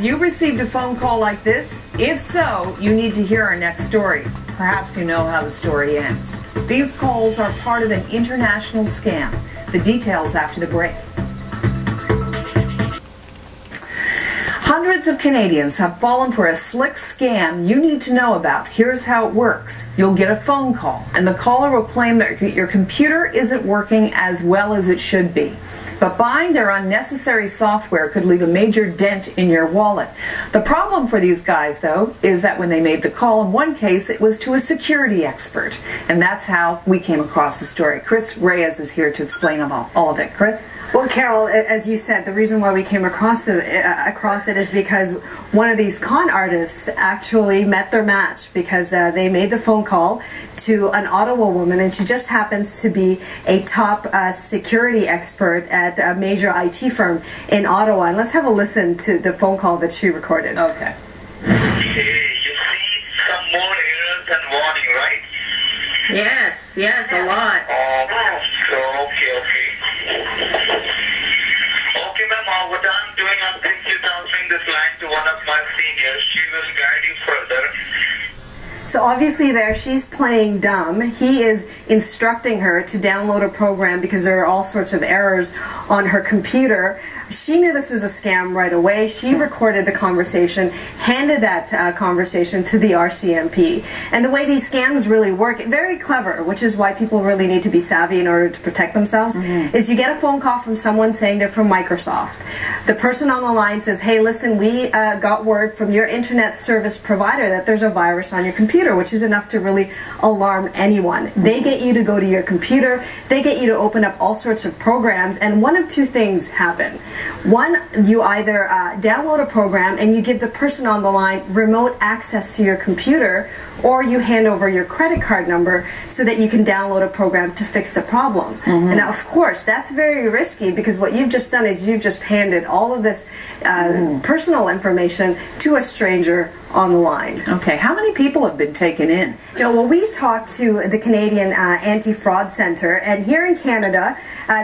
Have you received a phone call like this? If so, you need to hear our next story. Perhaps you know how the story ends. These calls are part of an international scam. The details after the break. Hundreds of Canadians have fallen for a slick scam you need to know about. Here's how it works. You'll get a phone call, and the caller will claim that your computer isn't working as well as it should be. But buying their unnecessary software could leave a major dent in your wallet. The problem for these guys, though, is that when they made the call, in one case, it was to a security expert. And that's how we came across the story. Chris Reyes is here to explain all of it. Chris? Well, Carol, as you said, the reason why we came across it is because one of these con artists actually met their match, because they made the phone call to an Ottawa woman, and she just happens to be a top security expert at a major IT firm in Ottawa. And let's have a listen to the phone call that she recorded. Okay. You see some more errors and warning, right? Yes, a lot. Okay, ma'am, what I'm doing, I'm thinking transferring this line to one of my seniors. She will guide you further. So obviously there, she's playing dumb. He is instructing her to download a program because there are all sorts of errors on her computer. She knew this was a scam right away. She recorded the conversation, handed that conversation to the RCMP. And the way these scams really work, very clever, which is why people really need to be savvy in order to protect themselves, is you get a phone call from someone saying they're from Microsoft. The person on the line says, hey, listen, we got word from your internet service provider that there's a virus on your computer, which is enough to really alarm anyone. They get you to go to your computer, they get you to open up all sorts of programs, and one of two things happen. One, you either download a program and you give the person on the line remote access to your computer, or you hand over your credit card number so that you can download a program to fix the problem. And now, of course, that's very risky, because what you've just done is you've just handed all of this personal information to a stranger on the line. Okay, how many people have been taken in? Well, we talked to the Canadian Anti-Fraud Centre, and here in Canada,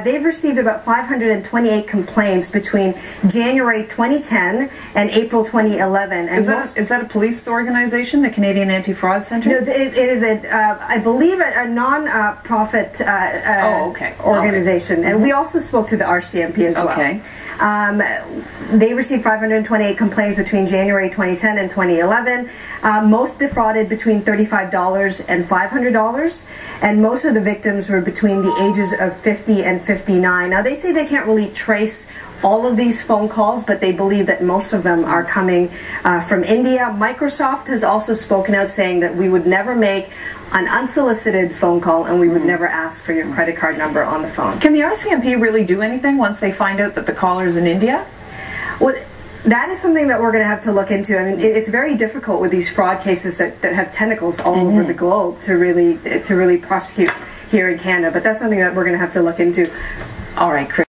they've received about 528 complaints between January 2010 and April 2011. And is that a police organization, the Canadian Anti-Fraud Centre? No, it is I believe, a non-profit organization. And we also spoke to the RCMP as well. Okay. They received 528 complaints between January 2010 and 2011. Most defrauded between $35 and $500, and most of the victims were between the ages of 50 and 59. Now, they say they can't really trace all of these phone calls, but they believe that most of them are coming from India. Microsoft has also spoken out saying that we would never make an unsolicited phone call, and we would never ask for your credit card number on the phone. Can the RCMP really do anything once they find out that the caller is in India? Well, that is something that we're going to have to look into. I mean, it's very difficult with these fraud cases that have tentacles all over the globe to really prosecute here in Canada. But that's something that we're going to have to look into. All right, Chris.